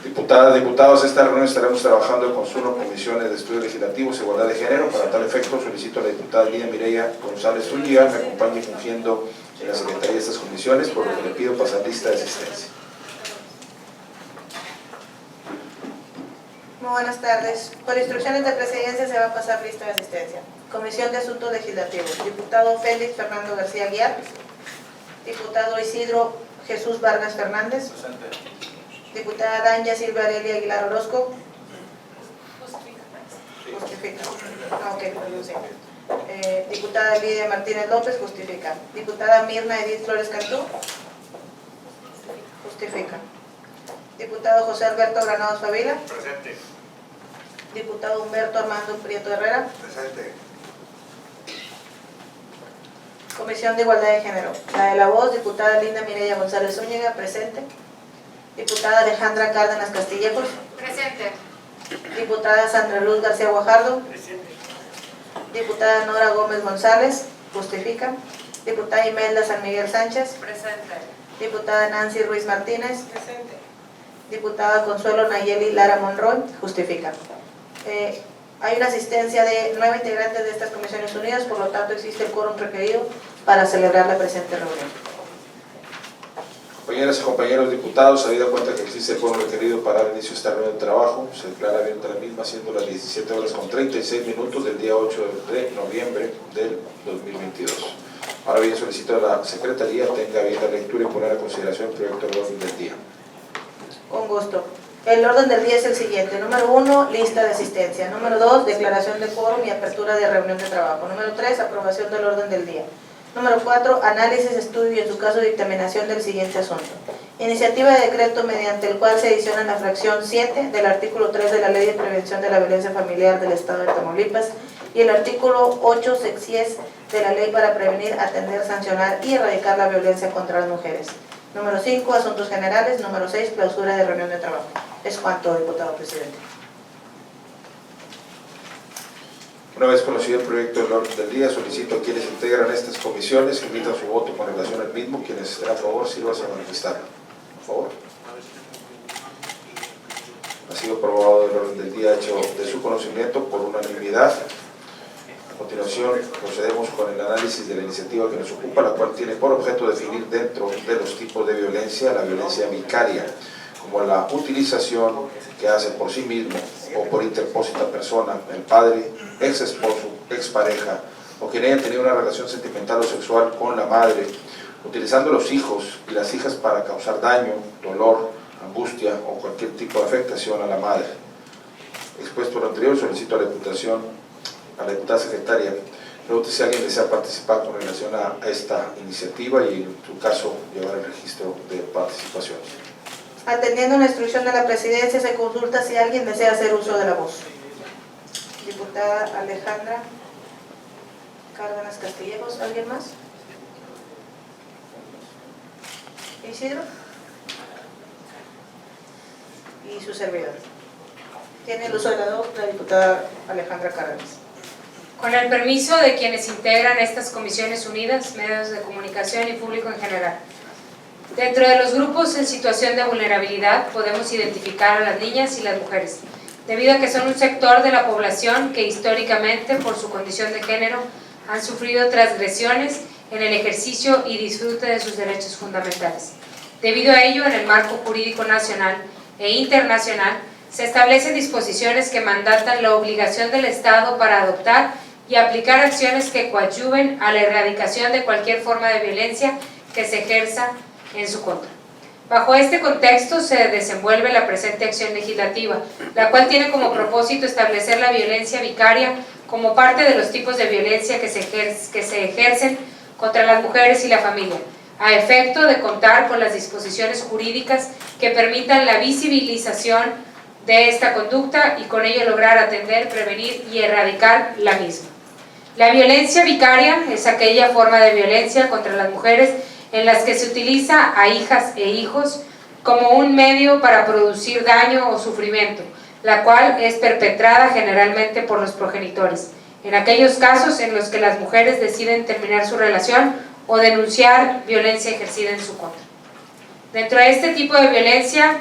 Diputadas, diputados, esta reunión estaremos trabajando con sus comisiones de estudios legislativos e igualdad de género. Para tal efecto, solicito a la diputada Lidia Mireya González Zúñiga me acompañe fungiendo en la secretaría de estas comisiones, por lo que le pido pasar lista de asistencia. Muy buenas tardes. Por instrucciones de presidencia se va a pasar lista de asistencia. Comisión de Asuntos Legislativos. Diputado Félix Fernando García Aguiar. Diputado Isidro Jesús Vargas Fernández. Presente. Diputada Danya Silvia Aurelia Aguilar Orozco. Justifica. Ok, perdón, sí. Diputada Lidia Martínez López, justifica. Diputada Mirna Edith Flores Cantú. Justifica. Diputado José Alberto Granados Favila. Presente. Diputado Humberto Armando Prieto Herrera. Presente. Comisión de Igualdad de Género. La de la voz, diputada Linda Mireya González Zúñiga, presente. Diputada Alejandra Cárdenas Castillejos. Presente. Diputada Sandra Luz García Guajardo. Presente. Diputada Nora Gómez González, justifica. Diputada Imelda San Miguel Sánchez. Presente. Diputada Nancy Ruiz Martínez. Presente. Diputada Consuelo Nayeli Lara Monroy, justifica. Hay una asistencia de 9 integrantes de estas comisiones unidas, por lo tanto existe el quórum requerido para celebrar la presente reunión. Compañeras y compañeros diputados, habida cuenta que existe el quórum requerido para dar inicio a esta reunión de trabajo, se declara abierta la misma, siendo las 17:36 del día 8 de noviembre del 2022. Ahora bien, solicito a la Secretaría tenga bien la lectura y poner a consideración el proyecto de orden del día. Con gusto. El orden del día es el siguiente. Número 1, lista de asistencia. Número 2, declaración de quórum y apertura de reunión de trabajo. Número 3, aprobación del orden del día. Número 4, análisis, estudio y en su caso dictaminación del siguiente asunto. Iniciativa de decreto mediante el cual se adiciona la fracción 7 del artículo 3 de la Ley de Prevención de la Violencia Familiar del Estado de Tamaulipas y el artículo 8 sexies de la Ley para prevenir, atender, sancionar y erradicar la violencia contra las mujeres. Número 5, asuntos generales. Número 6, clausura de reunión de trabajo. Es cuanto, diputado presidente. Una vez conocido el proyecto del orden del día, solicito a quienes integran estas comisiones que emitan su voto con relación al mismo. Quienes estén a favor, sírvanse a manifestarlo. Por favor. Ha sido aprobado el orden del día hecho de su conocimiento por unanimidad. A continuación, procedemos con el análisis de la iniciativa que nos ocupa, la cual tiene por objeto definir dentro de los tipos de violencia la violencia vicaria, como la utilización que hace por sí mismo o por interpósita persona, el padre, ex esposo, ex pareja o quien haya tenido una relación sentimental o sexual con la madre, utilizando los hijos y las hijas para causar daño, dolor, angustia o cualquier tipo de afectación a la madre. Expuesto lo anterior, solicito a la diputada secretaria, pregunte si alguien desea participar con relación a esta iniciativa y en su caso llevar el registro de participación. Atendiendo la instrucción de la presidencia, se consulta si alguien desea hacer uso de la voz. Diputada Alejandra Cárdenas Castillejos, ¿alguien más? Isidro. Y su servidor. Tiene el uso de la voz la diputada Alejandra Cárdenas. Con el permiso de quienes integran estas comisiones unidas, medios de comunicación y público en general. Dentro de los grupos en situación de vulnerabilidad podemos identificar a las niñas y las mujeres, debido a que son un sector de la población que históricamente, por su condición de género, han sufrido transgresiones en el ejercicio y disfrute de sus derechos fundamentales. Debido a ello, en el marco jurídico nacional e internacional, se establecen disposiciones que mandatan la obligación del Estado para adoptar y aplicar acciones que coadyuven a la erradicación de cualquier forma de violencia que se ejerza en su contra. Bajo este contexto se desenvuelve la presente acción legislativa, la cual tiene como propósito establecer la violencia vicaria como parte de los tipos de violencia que se ejercen contra las mujeres y la familia, a efecto de contar con las disposiciones jurídicas que permitan la visibilización de esta conducta y con ello lograr atender, prevenir y erradicar la misma. La violencia vicaria es aquella forma de violencia contra las mujeres en las que se utiliza a hijas e hijos como un medio para producir daño o sufrimiento, la cual es perpetrada generalmente por los progenitores, en aquellos casos en los que las mujeres deciden terminar su relación o denunciar violencia ejercida en su contra. Dentro de este tipo de violencia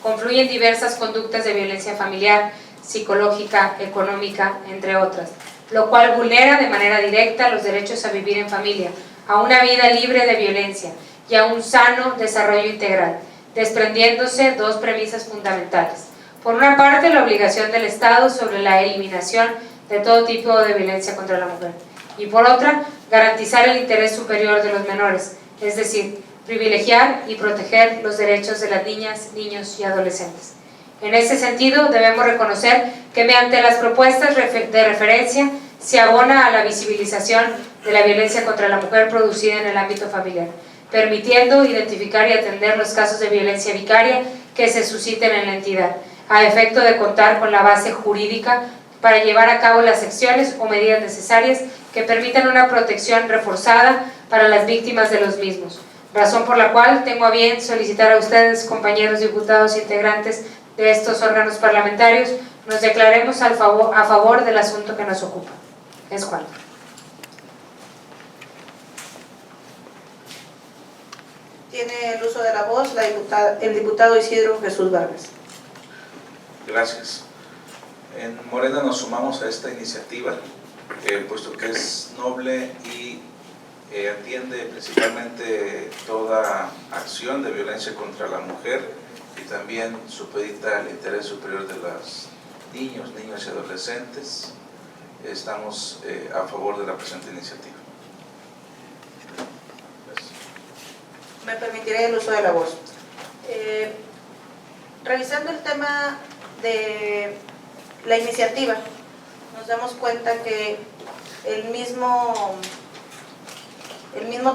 confluyen diversas conductas de violencia familiar, psicológica, económica, entre otras, lo cual vulnera de manera directa los derechos a vivir en familia, a una vida libre de violencia y a un sano desarrollo integral, desprendiéndose dos premisas fundamentales. Por una parte, la obligación del Estado sobre la eliminación de todo tipo de violencia contra la mujer, y por otra, garantizar el interés superior de los menores, es decir, privilegiar y proteger los derechos de las niñas, niños y adolescentes. En ese sentido, debemos reconocer que mediante las propuestas de referencia se abona a la visibilización de la violencia contra la mujer producida en el ámbito familiar, permitiendo identificar y atender los casos de violencia vicaria que se susciten en la entidad, a efecto de contar con la base jurídica para llevar a cabo las acciones o medidas necesarias que permitan una protección reforzada para las víctimas de los mismos, razón por la cual tengo a bien solicitar a ustedes, compañeros diputados integrantes de estos órganos parlamentarios, nos declaremos a favor del asunto que nos ocupa. Es cuanto. Tiene el uso de la voz el diputado Isidro Jesús Vargas. Gracias. En Morena nos sumamos a esta iniciativa, puesto que es noble y atiende principalmente toda acción de violencia contra la mujer y también supedita el interés superior de los niños, niñas y adolescentes. Estamos a favor de la presente iniciativa. Gracias. Me permitiré el uso de la voz. Revisando el tema de la iniciativa, nos damos cuenta que el mismo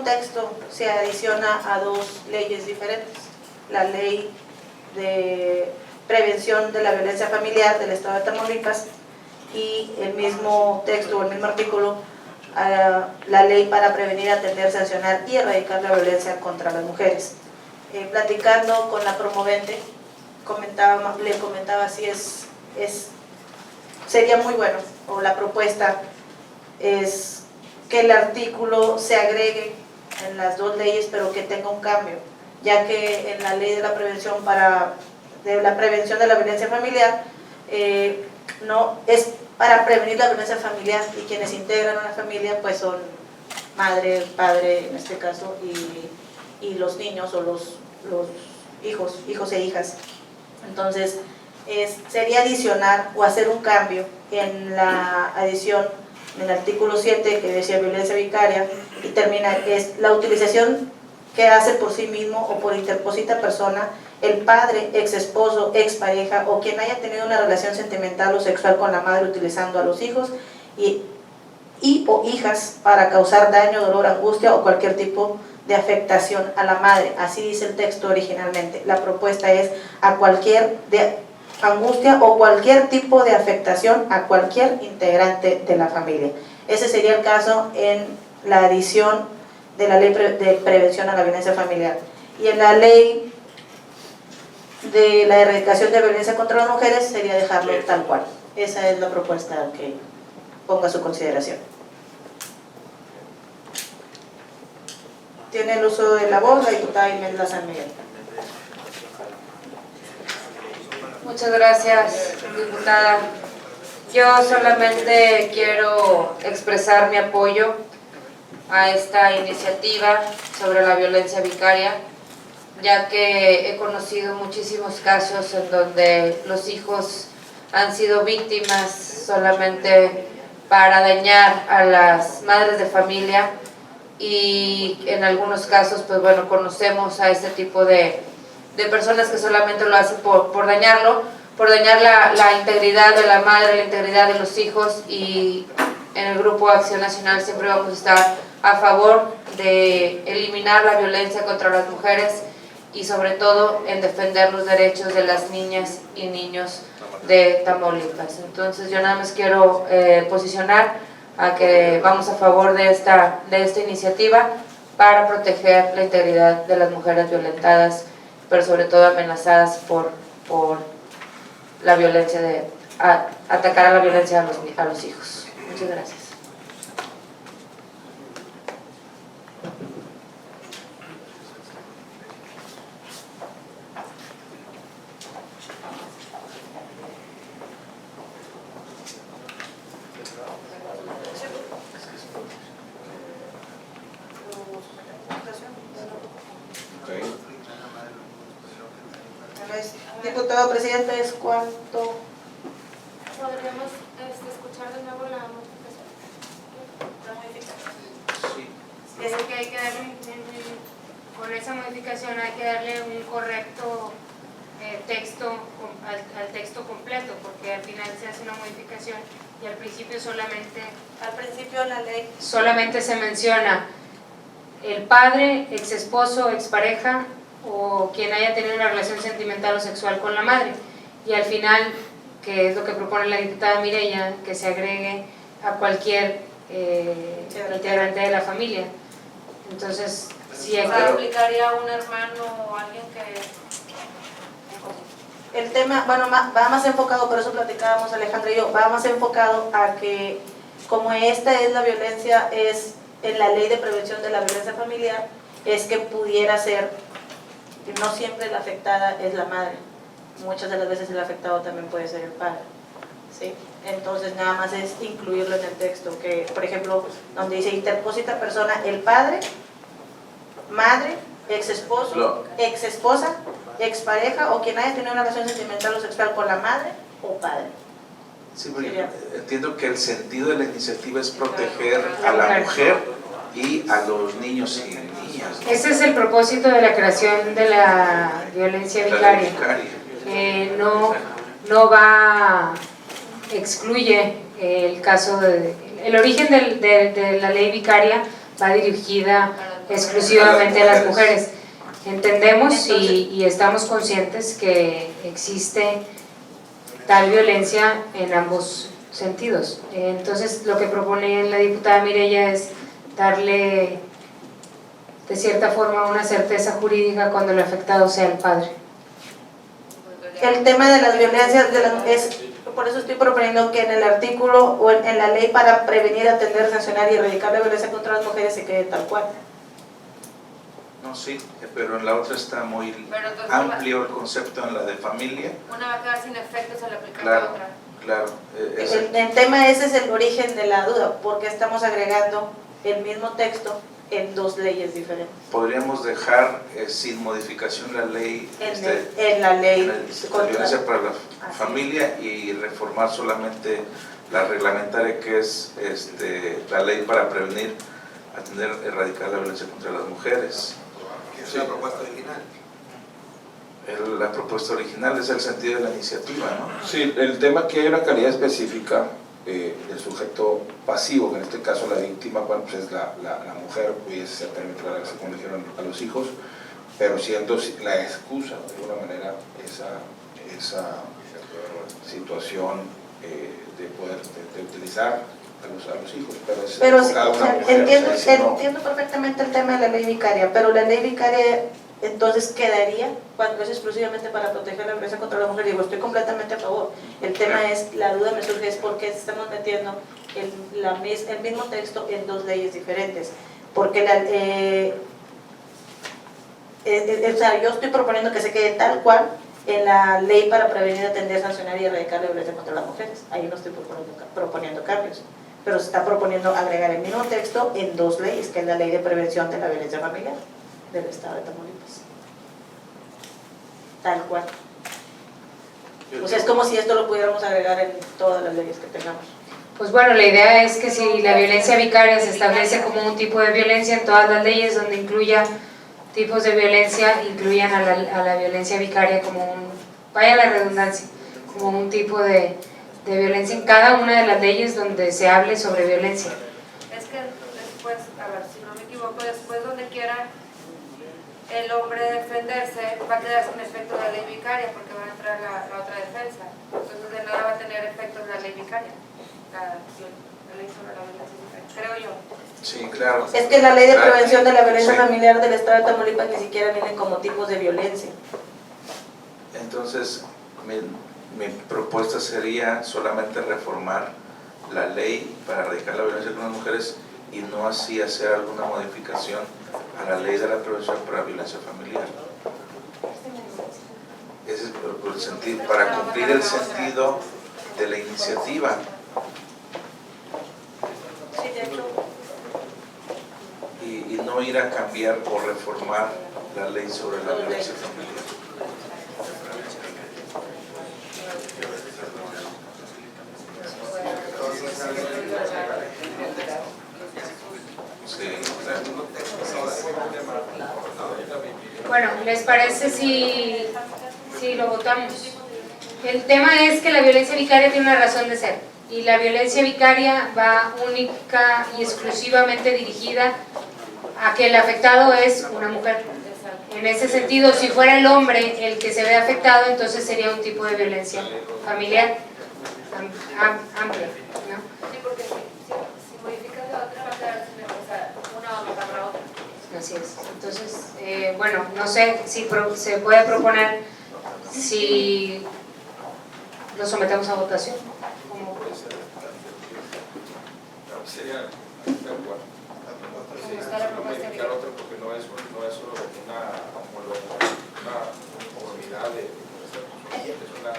texto se adiciona a dos leyes diferentes. La ley de prevención de la violencia familiar del Estado de Tamaulipas y el mismo texto o el mismo artículo, la ley para prevenir, atender, sancionar y erradicar la violencia contra las mujeres. Platicando con la promovente, le comentaba si sería muy bueno, o la propuesta es que el artículo se agregue en las dos leyes, pero que tenga un cambio, ya que en la ley de la prevención de la violencia familiar no es para prevenir la violencia familiar, y quienes integran una familia pues son madre, padre en este caso, y los niños o los hijos e hijas. Entonces sería adicionar o hacer un cambio en la adición en el artículo 7 que decía violencia vicaria, y terminar, es la utilización que hace por sí mismo o por interpósita persona el padre, ex esposo, ex pareja o quien haya tenido una relación sentimental o sexual con la madre utilizando a los hijos y o hijas para causar daño, dolor, angustia o cualquier tipo de afectación a la madre. Así dice el texto originalmente. La propuesta es a cualquier angustia o cualquier tipo de afectación a cualquier integrante de la familia. Ese sería el caso en la adición de la ley de prevención a la violencia familiar. Y en la ley de la erradicación de violencia contra las mujeres sería dejarlo tal cual. Esa es la propuesta que ponga a su consideración. Tiene el uso de la voz la diputada Imelda San Miguel. Muchas gracias, diputada. Yo solamente quiero expresar mi apoyo a esta iniciativa sobre la violencia vicaria, ya que he conocido muchísimos casos en donde los hijos han sido víctimas solamente para dañar a las madres de familia, y en algunos casos pues bueno, conocemos a este tipo de personas que solamente lo hacen por dañar la integridad de la madre, la integridad de los hijos. Y en el Grupo Acción Nacional siempre vamos a estar a favor de eliminar la violencia contra las mujeres y sobre todo en defender los derechos de las niñas y niños de Tamaulipas. Entonces yo nada más quiero posicionar a que vamos a favor de esta iniciativa para proteger la integridad de las mujeres violentadas, pero sobre todo amenazadas por la violencia atacar a la violencia a los hijos. Muchas gracias. Diputado presidente, ¿es cuánto? ¿Podríamos escuchar de nuevo la modificación? Sí. Es que hay que darle, con esa modificación hay que darle un correcto texto al texto completo, porque al final se hace una modificación y al principio solamente En la ley. solamente se menciona el padre, ex esposo, expareja o quien haya tenido una relación sentimental o sexual con la madre, y al final, que es lo que propone la diputada Mireya, que se agregue a cualquier integrante de la familia. Entonces, sí hay ¿Se que... aplicaría a un hermano o alguien que...? El tema, bueno, va más enfocado, por eso platicábamos Alejandra y yo, va más enfocado a que como esta es la violencia, es en la ley de prevención de la violencia familiar, es que pudiera ser, no siempre la afectada es la madre, muchas de las veces el afectado también puede ser el padre, ¿sí? Entonces nada más es incluirlo en el texto, que por ejemplo, donde dice interpósita persona, el padre, madre, ex esposo, ex esposa, expareja o quien haya tenido una relación sentimental o sexual con la madre o padre. Sí, pero yo entiendo que el sentido de la iniciativa es proteger a la mujer y a los niños y niñas, ¿no? Ese es el propósito de la creación de la violencia vicaria. No excluye el caso el origen de la ley vicaria va dirigida exclusivamente a las mujeres. Entendemos y estamos conscientes que existe tal violencia en ambos sentidos. Entonces, lo que propone la diputada Mireya es darle de cierta forma una certeza jurídica cuando el afectado sea el padre. El tema de las violencias por eso estoy proponiendo que en el artículo o en la ley para prevenir, atender, sancionar y erradicar la violencia contra las mujeres se quede tal cual. No, sí, pero en la otra está muy amplio el concepto en la de familia. Una va a quedar sin efectos al aplicar Claro, la otra. claro. El tema ese es el origen de la duda, porque estamos agregando el mismo texto en dos leyes diferentes. Podríamos dejar sin modificación la ley En la ley de violencia para la familia y reformar solamente la reglamentaria que es la ley para prevenir, atender, erradicar la violencia contra las mujeres. ¿Es la propuesta original? La propuesta original es el sentido de la iniciativa, ¿no? Sí, el tema que hay una calidad específica del sujeto pasivo, que en este caso la víctima, bueno, pues es la mujer, pudiese ser también como dijeron a los hijos, pero siendo la excusa de alguna manera esa situación de poder de utilizar a los hijos, pero enfocado a una mujer, entiendo perfectamente el tema de la ley vicaria, pero la ley vicaria entonces quedaría cuando es exclusivamente para proteger la violencia contra la mujer. Digo, estoy completamente a favor. El tema es, la duda me surge es por qué estamos metiendo el mismo texto en dos leyes diferentes, porque yo estoy proponiendo que se quede tal cual en la ley para prevenir, atender, sancionar y erradicar la violencia contra las mujeres. Ahí no estoy proponiendo cambios, pero se está proponiendo agregar el mismo texto en dos leyes, que es la ley de prevención de la violencia familiar del estado de Tamaulipas. Tal cual. O sea, es como si esto lo pudiéramos agregar en todas las leyes que tengamos. Pues bueno, la idea es que si la violencia vicaria se establece como un tipo de violencia en todas las leyes donde incluya tipos de violencia, incluyan a la violencia vicaria como vaya la redundancia, como un tipo de violencia en cada una de las leyes donde se hable sobre violencia. Es que después, a ver, si no me equivoco, después donde quiera el hombre defenderse va a quedar sin efecto la ley vicaria porque va a entrar la otra defensa. Entonces de nada va a tener efectos la ley vicaria, la ley sobre la violencia vicaria, creo yo. Sí, claro. Es que la ley de prevención de la violencia familiar del estado de Tamaulipas ni siquiera viene como tipos de violencia. Entonces, mi propuesta sería solamente reformar la ley para erradicar la violencia contra las mujeres y no así hacer alguna modificación a la ley de la prevención para la violencia familiar. Ese es el sentido, para cumplir el sentido de la iniciativa. Sí, de hecho. Y no ir a cambiar o reformar la ley sobre la violencia familiar. Bueno, ¿les parece si lo votamos? El tema es que la violencia vicaria tiene una razón de ser, y la violencia vicaria va única y exclusivamente dirigida a que el afectado es una mujer. En ese sentido, si fuera el hombre el que se ve afectado, entonces sería un tipo de violencia familiar amplia, ¿no? Sí, porque si modificas la otra va a quedar una va a matar la otra. Así es. Entonces, bueno, no sé si se puede proponer si lo sometemos a votación. ¿Cómo? Sería de acuerdo. está la propuesta? Modificar otra porque no es una conformidad de es una.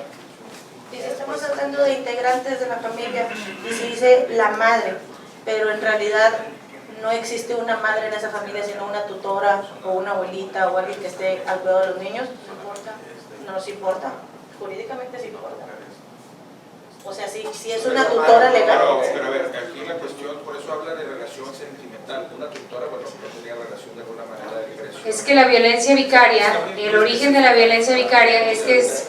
Dice, estamos hablando de integrantes de la familia y se dice la madre, pero en realidad no existe una madre en esa familia, sino una tutora o una abuelita o alguien que esté al cuidado de los niños. No nos importa, jurídicamente sí importa. O sea, si es una tutora legal. Pero a ver, aquí la cuestión, por eso habla de relación sentimental. Una tutora, bueno, no tenía relación de alguna manera de regreso. Es que la violencia vicaria, el origen de la violencia vicaria es que es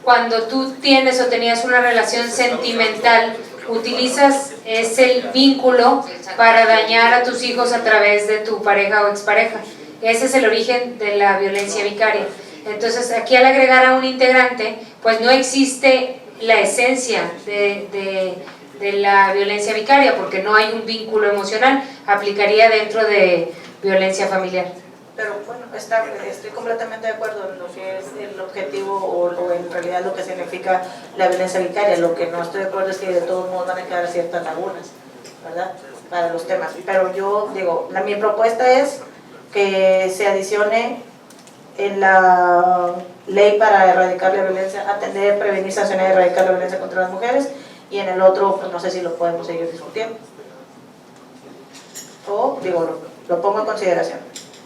cuando tú tienes o tenías una relación sentimental, utilizas ese vínculo para dañar a tus hijos a través de tu pareja o expareja. Ese es el origen de la violencia vicaria. Entonces, aquí al agregar a un integrante, pues no existe la esencia de la violencia vicaria, porque no hay un vínculo emocional, aplicaría dentro de violencia familiar. Pero bueno, estoy completamente de acuerdo en lo que es el objetivo o en realidad lo que significa la violencia vicaria. Lo que no estoy de acuerdo es que de todos modos van a quedar ciertas lagunas, ¿verdad? Para los temas. Pero yo digo, mi propuesta es que se adicione en la ley para erradicar la violencia, atender, prevenir, sancionar y erradicar la violencia contra las mujeres, y en el otro, pues no sé si lo podemos seguir discutiendo. O, digo, lo pongo en consideración.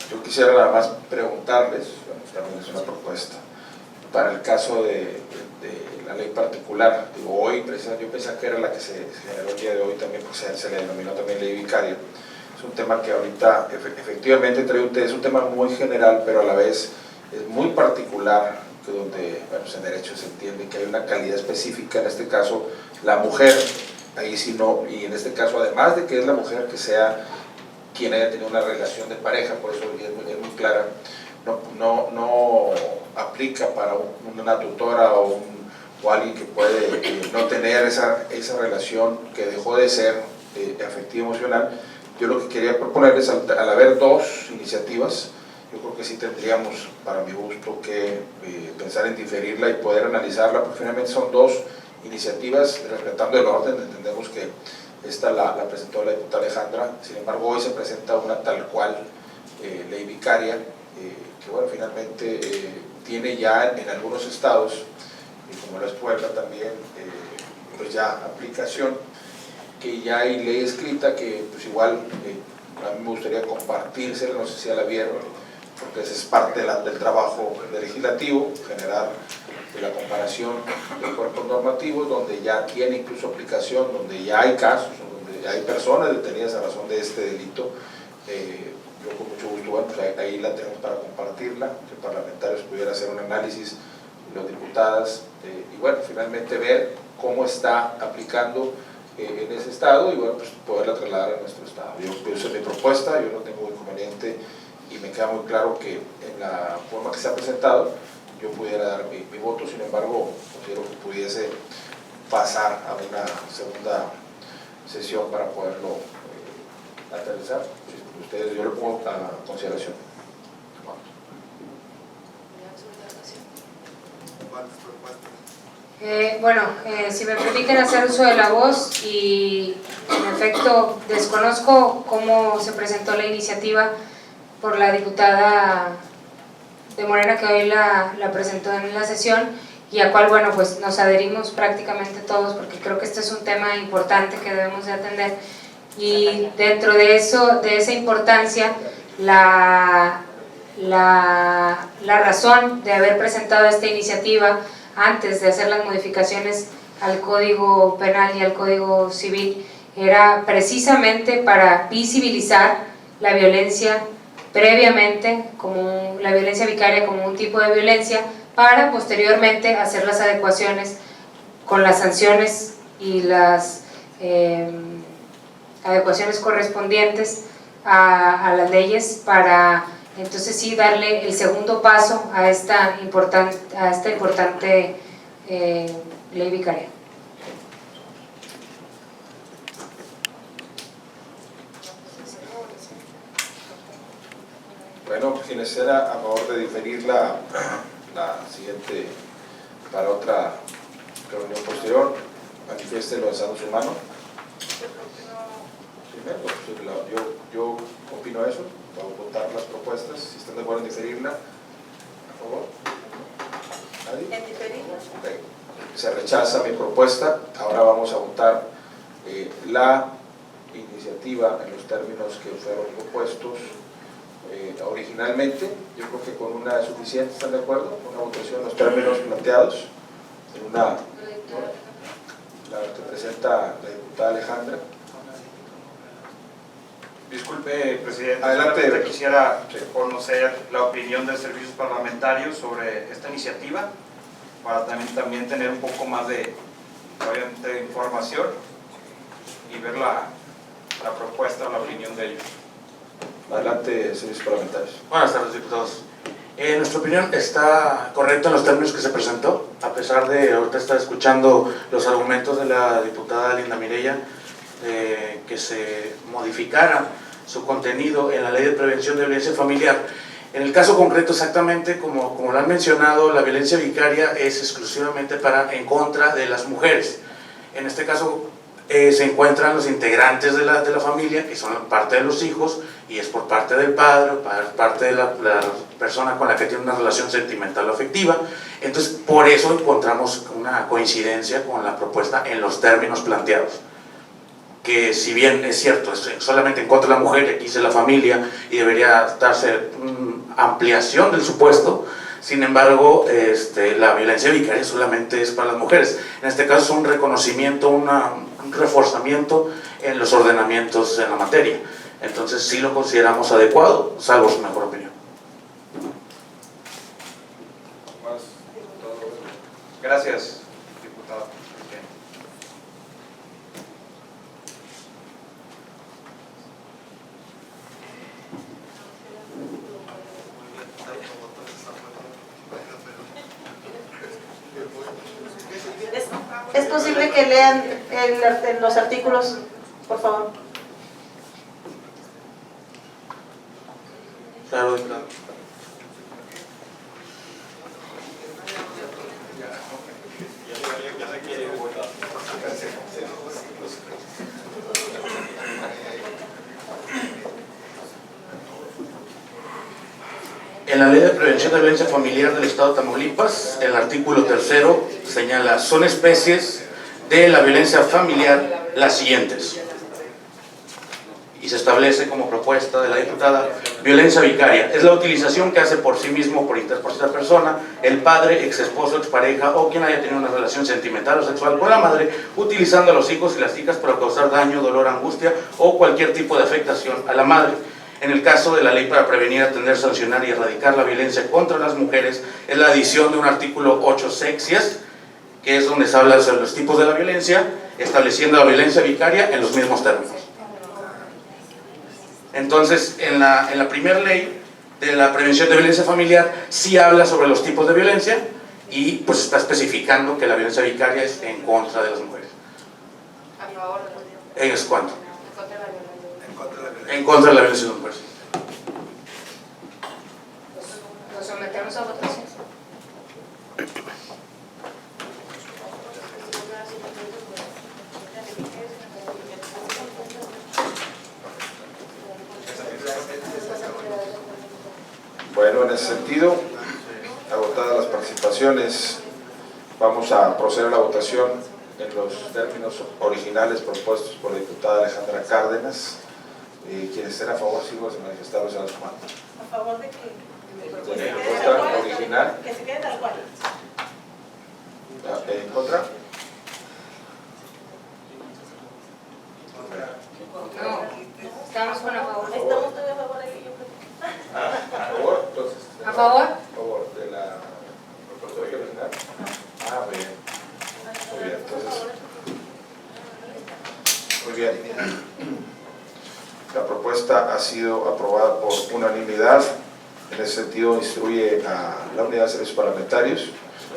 Yo quisiera nada más preguntarles, bueno, también es una propuesta, para el caso de la ley particular. Digo, hoy, precisamente, yo pensaba que era la que se generó el día de hoy también, porque se le denominó también ley vicaria. Es un tema que ahorita efectivamente trae usted, es un tema muy general, pero a la vez es muy particular, que donde, bueno, pues en derecho se entiende que hay una calidad específica, en este caso la mujer, ahí sí no, y en este caso además de que es la mujer que sea quien haya tenido una relación de pareja, por eso es muy clara, no aplica para una tutora o alguien que puede no tener esa relación que dejó de ser afectiva emocional. Yo lo que quería proponerles, al haber dos iniciativas, yo creo que sí tendríamos, para mi gusto, que pensar en diferirla y poder analizarla, porque finalmente son dos iniciativas, respetando el orden. Entendemos que esta la presentó la diputada Alejandra, sin embargo hoy se presenta una tal cual ley vicaria, que bueno, finalmente tiene ya en algunos estados, y como la Puebla también, pues ya aplicación, que ya hay ley escrita que pues igual a mí me gustaría compartírsela, no sé si ya la vieron, porque esa es parte del trabajo legislativo, generar la comparación de cuerpos normativos, donde ya tiene incluso aplicación, donde ya hay casos, donde hay personas detenidas a razón de este delito. Yo con mucho gusto, bueno, pues ahí la tenemos para compartirla, que parlamentarios pudiera hacer un análisis, los diputadas, y bueno, finalmente ver cómo está aplicando en ese estado y bueno, pues poderla trasladar a nuestro estado. Esa es mi propuesta, yo no tengo inconveniente y me queda muy claro que en la forma que se ha presentado yo pudiera dar mi voto, sin embargo considero que pudiese pasar a una segunda sesión para poderlo aterrizar. Ustedes, yo lo pongo a consideración. Bueno, si me permiten hacer uso de la voz, y en efecto desconozco cómo se presentó la iniciativa por la diputada de Morena, que hoy la presentó en la sesión, y a cual, bueno, pues nos adherimos prácticamente todos, porque creo que este es un tema importante que debemos de atender, y dentro de eso, de esa importancia, la razón de haber presentado esta iniciativa antes de hacer las modificaciones al Código Penal y al Código Civil era precisamente para visibilizar la violencia previamente como la violencia vicaria como un tipo de violencia, para posteriormente hacer las adecuaciones con las sanciones y las adecuaciones correspondientes a las leyes, para entonces sí darle el segundo paso a esta importante ley vicaria. Bueno, quienes estén a favor de diferir la siguiente para otra reunión posterior, manifiéstenlo alzando su mano. Primero, pues, yo opino eso, vamos a votar las propuestas, si están de acuerdo en diferirla, a favor. ¿Nadie? ¿En diferirla? Okay. Se rechaza mi propuesta. Ahora vamos a votar la iniciativa en los términos que fueron propuestos originalmente. Yo creo que con una es suficiente, ¿están de acuerdo? Una votación en los términos planteados, en una, la que presenta la diputada Alejandra. Disculpe, presidente, Adelante. solamente quisiera conocer la opinión de servicios parlamentarios sobre esta iniciativa, para también tener un poco más de, obviamente, información y ver la propuesta o la opinión de ellos. Adelante, servicios parlamentarios. Buenas tardes, diputados. Nuestra opinión está correcta en los términos que se presentó, a pesar de ahorita estar escuchando los argumentos de la diputada Linda Mireya, que se modificara su contenido en la Ley de Prevención de Violencia Familiar. En el caso concreto, exactamente como lo han mencionado, la violencia vicaria es exclusivamente en contra de las mujeres. En este caso se encuentran los integrantes de la familia, que son parte de los hijos, y es por parte del padre, o parte de la persona con la que tiene una relación sentimental o afectiva. Entonces, por eso encontramos una coincidencia con la propuesta en los términos planteados, que si bien es cierto, es solamente en contra de la mujer, y aquí dice la familia, y debería darse ampliación del supuesto. Sin embargo, la violencia vicaria solamente es para las mujeres. En este caso es un reconocimiento, un reforzamiento en los ordenamientos en la materia. Entonces sí lo consideramos adecuado, salvo su mejor opinión. Gracias, diputado. ¿Es posible que lean los artículos, por favor? Claro, claro. En la Ley de Prevención de Violencia Familiar del Estado de Tamaulipas, el artículo 3º señala: son especies de la violencia familiar las siguientes. Y se establece como propuesta de la diputada: violencia vicaria es la utilización que hace por sí mismo o por tercera persona el padre, ex esposo, expareja o quien haya tenido una relación sentimental o sexual con la madre, utilizando a los hijos y las hijas para causar daño, dolor, angustia o cualquier tipo de afectación a la madre. En el caso de la ley para prevenir, atender, sancionar y erradicar la violencia contra las mujeres, es la adición de un artículo 8 sexias, que es donde se habla sobre los tipos de la violencia, estableciendo la violencia vicaria en los mismos términos. Entonces, en la primera ley de la prevención de violencia familiar, sí habla sobre los tipos de violencia y pues está especificando que la violencia vicaria es en contra de las mujeres. A favor de ¿Es cuánto? En contra de la violencia. En contra de la violencia de las mujeres. Lo sometemos a votación. Bueno, en ese sentido, agotadas las participaciones, vamos a proceder a la votación en los términos originales propuestos por la diputada Alejandra Cárdenas. Quienes estén a favor, sigo de manifestarlos a su mano. A favor de que La propuesta original. Que se quede tal cual. ¿En contra? No, estamos con a favor. Estamos todos a favor de que yo creo. Bien. La propuesta ha sido aprobada por unanimidad. En ese sentido, instruye a la Unidad de Servicios Parlamentarios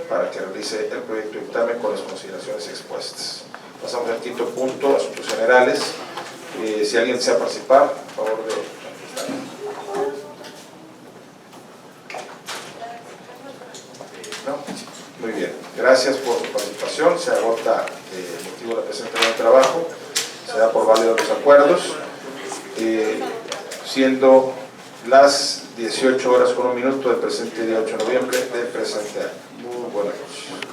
para que realice el proyecto de dictamen con las consideraciones expuestas. Pasamos al quinto punto, asuntos generales. Si alguien desea participar, a favor de... ¿No? Muy bien, gracias por su participación. Se agota el motivo de la presentación del trabajo. Se da por válidos los acuerdos. Siendo las 18 horas con un minuto del presente día 8 de noviembre del presente año. Muy buenas noches.